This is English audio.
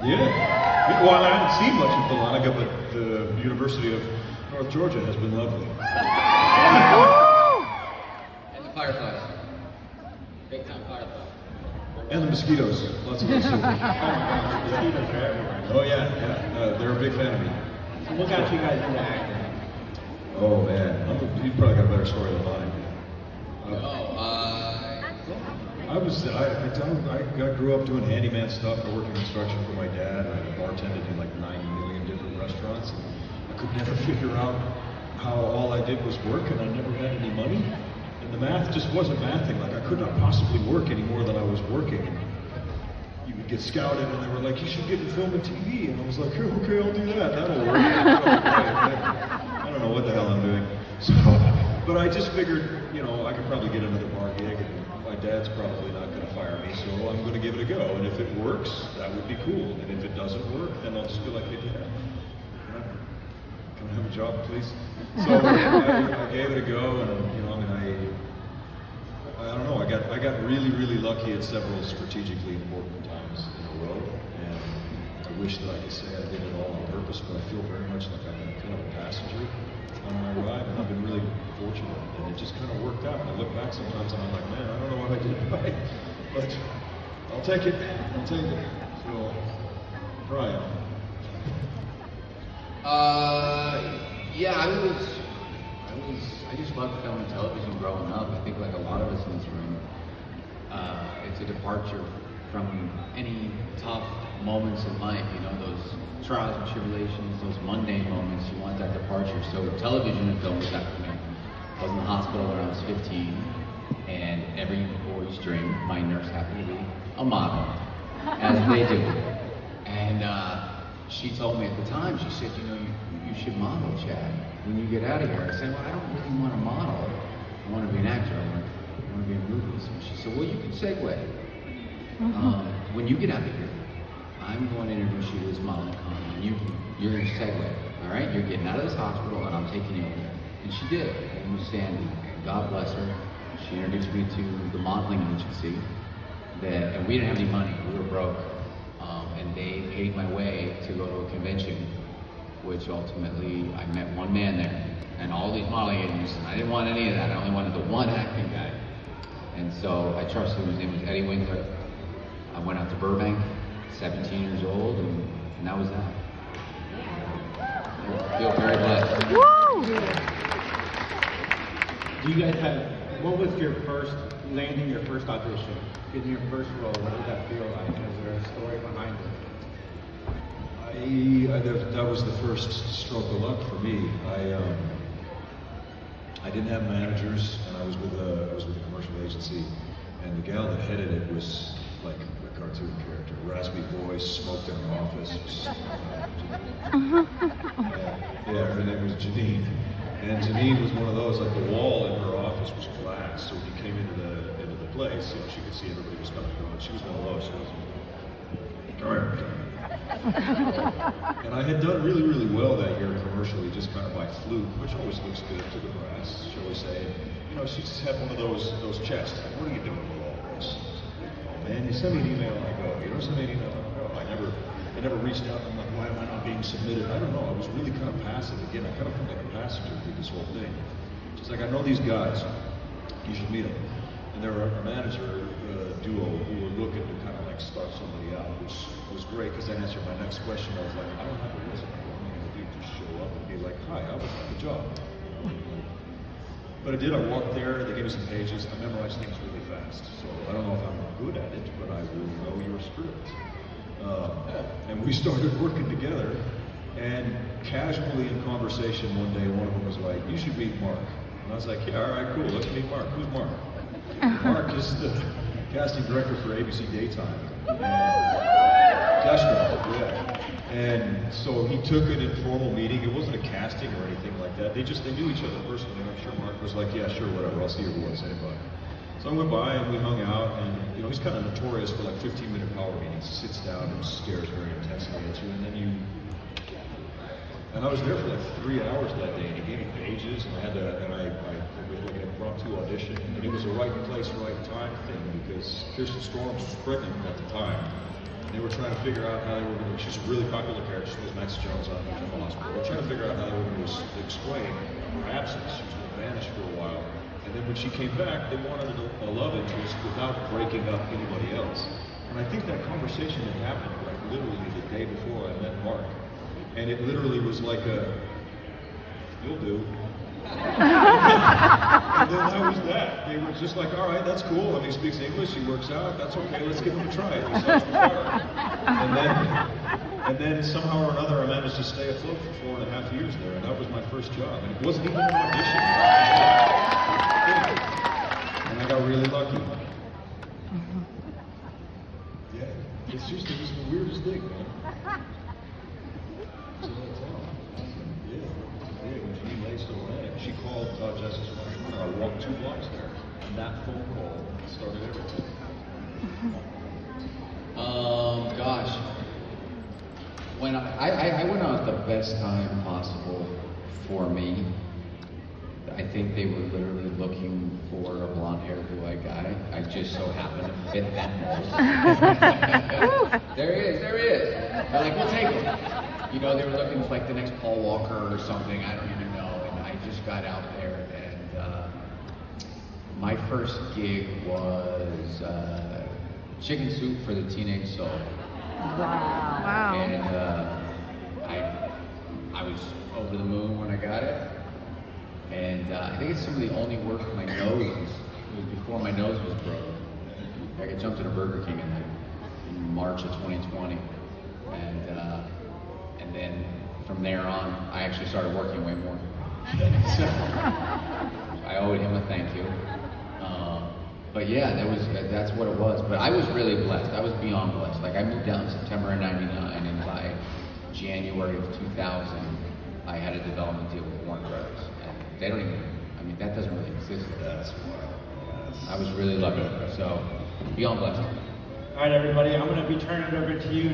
Yeah. Well, I haven't seen much of Dahlonega, but the University of North Georgia has been lovely. And the fireflies. Big time fireflies. And the mosquitoes. Lots of those too. Mosquitoes are everywhere. Oh yeah. They're a big fan of me. So what got you guys into acting? Oh man, you probably got a better story than mine. I grew up doing handyman stuff. I worked in construction for my dad. I bartended in like 9 million different restaurants. And I could never figure out how all I did was work, and I never had any money. And the math just wasn't mathing. Like I could not possibly work any more than I was working. And you would get scouted, and they were like, "You should get in film and TV." And I was like, "Okay, I'll do that. That'll work." I don't know what the hell I'm doing. So, but I just figured, I could probably get another bar gig, and my dad's probably not going to fire me, so I'm going to give it a go. And if it works, that would be cool. And if it doesn't work, then I'll just be like, "Hey, Dad, can I have a job, please?" So I gave it a go, and I don't know. I got really, really lucky at several strategically important times in a row, and I wish that I could say I did it all on purpose, but I feel very much like I've been kind of a passenger on my ride, and I've been really fortunate, and it just kind of worked out. And I look back sometimes and I'm like, man, I don't know what I did right, but I'll take it. So, Brian. Yeah, I just loved film and television growing up. I think like a lot of us in this room, it's a departure from any tough moments in life, those trials and tribulations, those mundane moments. You want that departure. So television and film was that for me. I was in the hospital when I was 15, and every boy's dream, my nurse happened to be a model, as they do. And she told me at the time, she said, you should model, Chad, when you get out of here. I said, well, I don't really want to model. I want to be an actor. I want to be in movies. And she said, well, you can segue. When you get out of here, I'm going to introduce you to this modeling company, and you're going to segue, all right? You're getting out of this hospital, and I'm taking you over there. And she did. And Miss Sandy, God bless her, she introduced me to the modeling agency, and we didn't have any money. We were broke. And they paid my way to go to a convention, which ultimately I met one man there, and all these modeling agents. I didn't want any of that. I only wanted the one acting guy. And so I trusted him. His name was Eddie Winkler. I went out to Burbank, 17 years old, and that was that. I feel very blessed. Do you guys what was your landing your first audition, getting your first role? What did that feel like? Is there a story behind it? That was the first stroke of luck for me. I didn't have managers, and I was with a commercial agency, and the gal that headed it was like a cartoon character, raspy voice, smoked in her office. Her name was Janine, and Janine was one of those, like the wall in her office was glass, so when you came into the place, she could see everybody was coming and going. She was one of those. She was, and I had done really, really well that year commercially, just kind of by fluke, which always looks good to the brass, shall we say. She just had one of those chests. Like, what are you doing with all this? Oh man, you send me an email and I go. You don't send me an email and I go. I never reached out and I'm like, why am I not being submitted? I don't know. I was really kind of passive. Again, I kind of felt like a passenger through this whole thing. She's like, I know these guys. You should meet them. And they were a manager duo who were looking to kind of like start somebody out, which was great because that answered my next question. I was like, I don't have a resume. What am I going to do? Just show up and be like, hi, I would like a job. But I did. I walked there. They gave me some pages. I memorized things really fast. So I don't know if I'm good at it, but I will know your script. And we started working together. And casually in conversation one day, one of them was like, you should meet Mark. And I was like, yeah, all right, cool. Let's meet Mark. Who's Mark? Mark is the casting director for ABC Daytime. And so he took an informal meeting. It wasn't a casting or anything like that. They knew each other personally. I'm sure Mark was like, yeah, sure, whatever. I'll see your boy, say bye. So I went by and we hung out, and he's kind of notorious for like 15-minute power meetings. He sits down and stares very intensely at you, and I was there for like 3 hours that day, and he gave me pages, and I was like an impromptu audition, and it was a right place, right time thing, because Kirsten Storms was pregnant at the time, they were trying to figure out how they were going to, she's a really popular character, she was Max Jones on General Hospital. They were trying to figure out how they were going to explain her absence. She was going to vanish for a while. And then when she came back, they wanted a love interest without breaking up anybody else. And I think that conversation had happened like literally the day before I met Mark. And it literally was like a, you'll do. And then that was that. They were just like, all right, that's cool. I mean, he speaks English, he works out, that's okay, let's give him a try. He sounds fire. And then somehow or another I managed to stay afloat for 4.5 years there, and that was my first job. And it wasn't even an audition. And I got really lucky. Yeah, it was the weirdest thing, man. So that's all. Yeah, when she laced Dahlonega, she called Justice Warner. I walked 2 blocks there, and that phone call started everything. Gosh. When I went out at the best time possible for me. I think they were literally looking for a blonde-haired, blue-eyed guy. I just so happened to fit that mold. There he is. They're like, we'll take him. You know, they were looking for like the next Paul Walker or something. I don't even know. And I just got out there, and my first gig was chicken soup for the Teenage Soul. Wow. And I was over the moon when I got it. And I think it's some of the only work my nose, it was before my nose was broken. I got jumped in a Burger King in March of 2020. And then from there on, I actually started working way more. So I owed him a thank you. But yeah, that's what it was. But I was really blessed. I was beyond blessed. Like I moved down in September of '99, and by January of 2000, I had a development deal with Warner Brothers. And they don't even, I mean, that doesn't really exist. That's wild. I was really lucky. So, beyond blessed. All right, everybody, I'm going to be turning it over to you.